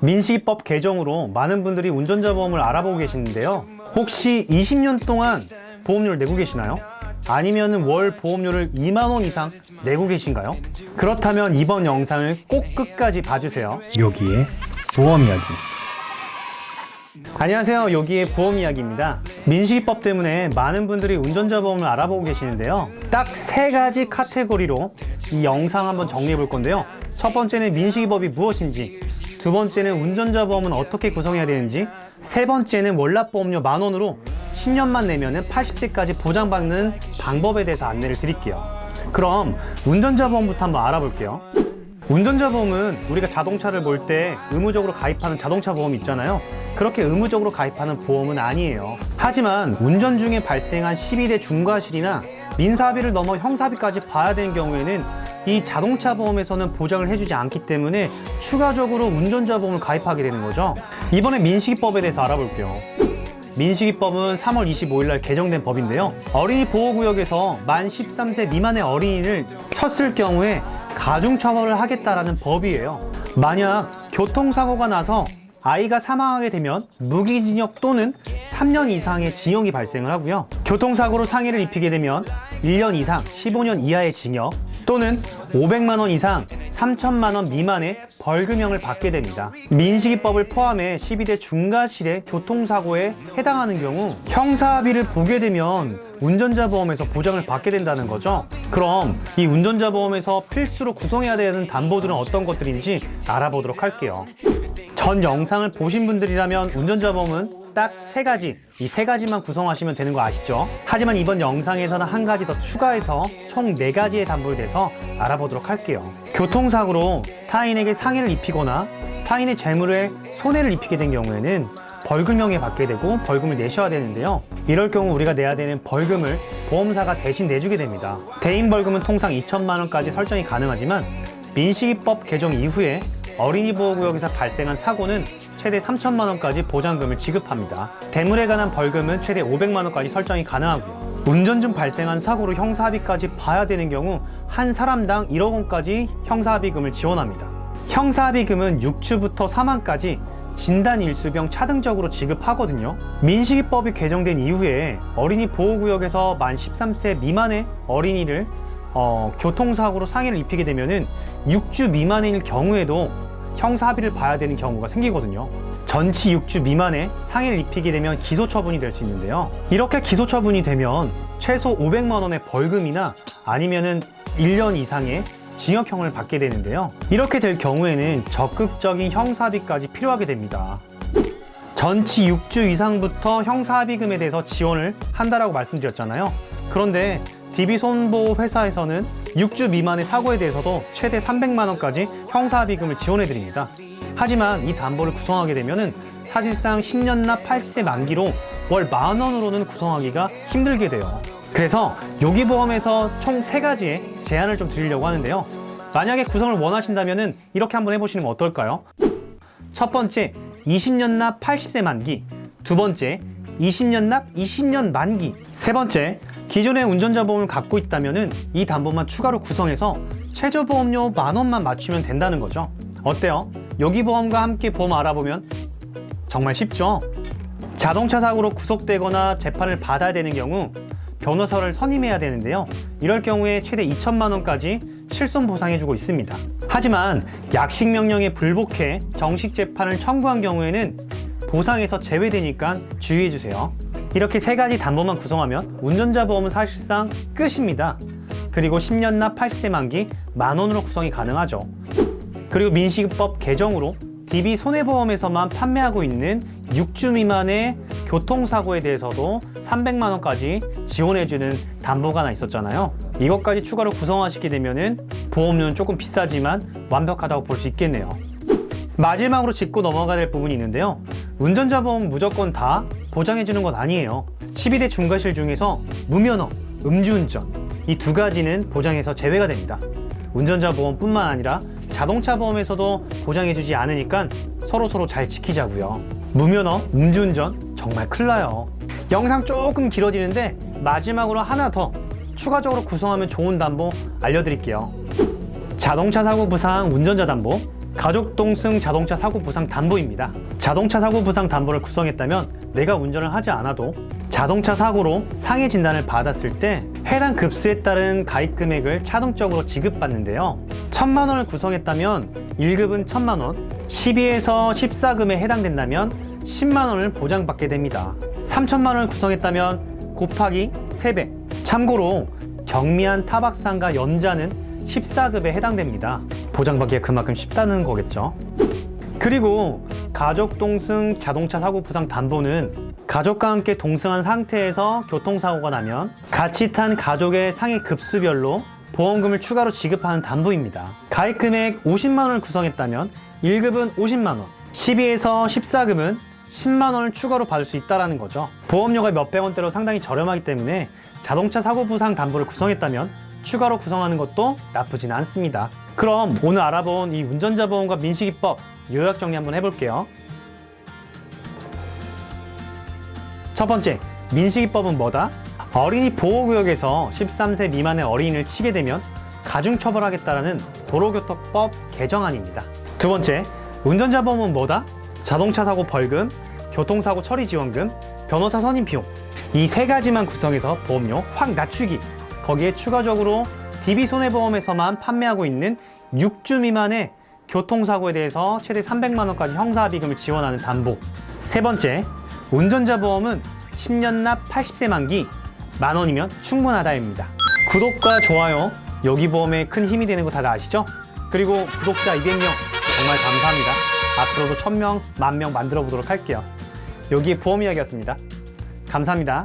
민식이법 개정으로 많은 분들이 운전자 보험을 알아보고 계시는데요. 혹시 20년 동안 보험료를 내고 계시나요? 아니면 월 보험료를 2만 원 이상 내고 계신가요? 그렇다면 이번 영상을 꼭 끝까지 봐주세요. 요기의 보험 이야기. 안녕하세요. 요기의 보험 이야기입니다. 민식이법 때문에 많은 분들이 운전자 보험을 알아보고 계시는데요. 딱 세 가지 카테고리로 이 영상 한번 정리해 볼 건데요. 첫 번째는 민식이법이 무엇인지, 두 번째는 운전자 보험은 어떻게 구성해야 되는지, 세 번째는 월납보험료 10,000원으로 10년만 내면은 80세까지 보장받는 방법에 대해서 안내를 드릴게요. 그럼 운전자 보험부터 한번 알아볼게요. 운전자 보험은 우리가 자동차를 몰 때 의무적으로 가입하는 자동차 보험이 있잖아요. 그렇게 의무적으로 가입하는 보험은 아니에요. 하지만 운전 중에 발생한 12대 중과실이나 민사합의를 넘어 형사합의까지 봐야 되는 경우에는 이 자동차 보험에서는 보장을 해주지 않기 때문에 추가적으로 운전자 보험을 가입하게 되는 거죠. 이번에 민식이법에 대해서 알아볼게요. 민식이법은 3월 25일 날 개정된 법인데요. 어린이 보호구역에서 만 13세 미만의 어린이를 쳤을 경우에 가중처벌을 하겠다라는 법이에요. 만약 교통사고가 나서 아이가 사망하게 되면 무기징역 또는 3년 이상의 징역이 발생을 하고요. 교통사고로 상해를 입히게 되면 1년 이상 15년 이하의 징역 또는 500만 원 이상 3천만 원 미만의 벌금형을 받게 됩니다. 민식이법을 포함해 12대 중과실의 교통사고에 해당하는 경우 형사합의를 보게 되면 운전자 보험에서 보장을 받게 된다는 거죠. 그럼 이 운전자 보험에서 필수로 구성해야 되는 담보들은 어떤 것들인지 알아보도록 할게요. 전 영상을 보신 분들이라면 운전자 보험은 딱 세 가지, 이 세 가지만 구성하시면 되는 거 아시죠? 하지만 이번 영상에서는 한 가지 더 추가해서 총 4가지의 담보에 대해서 알아보도록 할게요. 교통사고로 타인에게 상해를 입히거나 타인의 재물에 손해를 입히게 된 경우에는 벌금형에 받게 되고 벌금을 내셔야 되는데요. 이럴 경우 우리가 내야 되는 벌금을 보험사가 대신 내주게 됩니다. 대인 벌금은 통상 2천만 원까지 설정이 가능하지만 민식이법 개정 이후에 어린이 보호구역에서 발생한 사고는 최대 3천만 원까지 보장금을 지급합니다. 대물에 관한 벌금은 최대 500만 원까지 설정이 가능하고요. 운전 중 발생한 사고로 형사합의까지 봐야 되는 경우 한 사람당 1억 원까지 형사합의금을 지원합니다. 형사합의금은 6주부터 사망까지 진단일수병 차등적으로 지급하거든요. 민식이법이 개정된 이후에 어린이 보호구역에서 만 13세 미만의 어린이를 교통사고로 상해를 입히게 되면은 6주 미만일 경우에도 형사합의를 봐야 되는 경우가 생기거든요. 전치 6주 미만의 상해를 입히게 되면 기소처분이 될 수 있는데요. 이렇게 기소처분이 되면 최소 500만 원의 벌금이나 아니면은 1년 이상의 징역형을 받게 되는데요. 이렇게 될 경우에는 적극적인 형사합의까지 필요하게 됩니다. 전치 6주 이상부터 형사합의금에 대해서 지원을 한다라고 말씀드렸잖아요. 그런데 DB손보호 회사에서는 6주 미만의 사고에 대해서도 최대 300만 원까지 형사합의금을 지원해 드립니다. 하지만 이 담보를 구성하게 되면은 사실상 10년 납 80세 만기로 월 10,000원으로는 구성하기가 힘들게 돼요. 그래서 요기보험에서 총 3가지의 제안을 좀 드리려고 하는데요. 만약에 구성을 원하신다면은 이렇게 한번 해보시는 건 어떨까요? 첫 번째, 20년 납 80세 만기. 두 번째, 20년 납 20년 만기. 세 번째, 기존의 운전자 보험을 갖고 있다면은 이 담보만 추가로 구성해서 최저 보험료 10,000원만 맞추면 된다는 거죠. 어때요? 요기보험과 함께 보험 알아보면 정말 쉽죠? 자동차 사고로 구속되거나 재판을 받아야 되는 경우 변호사를 선임해야 되는데요. 이럴 경우에 최대 2천만 원까지 실손 보상해주고 있습니다. 하지만 약식 명령에 불복해 정식 재판을 청구한 경우에는 보상에서 제외되니까 주의해주세요. 이렇게 3가지 담보만 구성하면 운전자 보험은 사실상 끝입니다. 그리고 10년 납 80세 만기 10,000원으로 구성이 가능하죠. 그리고 민식이법 개정으로 DB 손해보험에서만 판매하고 있는 6주 미만의 교통사고에 대해서도 300만 원까지 지원해주는 담보가 하나 있었잖아요. 이것까지 추가로 구성하시게 되면은 보험료는 조금 비싸지만 완벽하다고 볼 수 있겠네요. 마지막으로 짚고 넘어가야 될 부분이 있는데요. 운전자 보험 무조건 다 보장해주는 건 아니에요. 12대 중과실 중에서 무면허, 음주운전 이 2가지는 보장에서 제외가 됩니다. 운전자 보험뿐만 아니라 자동차 보험에서도 보장해주지 않으니까 서로 잘 지키자고요. 무면허, 음주운전 정말 큰일 나요. 영상 조금 길어지는데 마지막으로 하나 더 추가적으로 구성하면 좋은 담보 알려드릴게요. 자동차 사고 부상 운전자 담보, 가족 동승 자동차 사고 부상 담보입니다. 자동차 사고 부상 담보를 구성했다면 내가 운전을 하지 않아도 자동차 사고로 상해 진단을 받았을 때 해당 급수에 따른 가입 금액을 자동적으로 지급받는데요. 1,000만 원을 구성했다면 1급은 1,000만 원, 12에서 14금에 해당된다면 10만 원을 보장받게 됩니다. 3,000만 원을 구성했다면 곱하기 3배. 참고로 경미한 타박상과 연자는 14급에 해당됩니다. 보장받기가 그만큼 쉽다는 거겠죠. 그리고 가족 동승 자동차 사고 부상 담보는 가족과 함께 동승한 상태에서 교통사고가 나면 같이 탄 가족의 상해 급수별로 보험금을 추가로 지급하는 담보입니다. 가입 금액 50만 원을 구성했다면 1급은 50만 원, 12에서 14급은 10만 원을 추가로 받을 수 있다는 거죠. 보험료가 몇백 원대로 상당히 저렴하기 때문에 자동차 사고 부상 담보를 구성했다면 추가로 구성하는 것도 나쁘진 않습니다. 그럼 오늘 알아본 이 운전자 보험과 민식이법 요약 정리 한번 해볼게요. 첫 번째, 민식이법은 뭐다? 어린이 보호구역에서 13세 미만의 어린이를 치게 되면 가중처벌하겠다라는 도로교통법 개정안입니다. 두 번째, 운전자 보험은 뭐다? 자동차 사고 벌금, 교통사고 처리 지원금, 변호사 선임 비용, 이 세 가지만 구성해서 보험료 확 낮추기. 거기에 추가적으로 DB손해보험에서만 판매하고 있는 6주 미만의 교통사고에 대해서 최대 300만 원까지 형사합의금을 지원하는 담보. 세 번째, 운전자 보험은 10년 납 80세 만기, 만 원이면 충분하다입니다. 구독과 좋아요, 여기보험에 큰 힘이 되는 거 다들 아시죠? 그리고 구독자 200명 정말 감사합니다. 앞으로도 1000명, 10,000명 만들어 보도록 할게요. 여기에 보험 이야기였습니다. 감사합니다.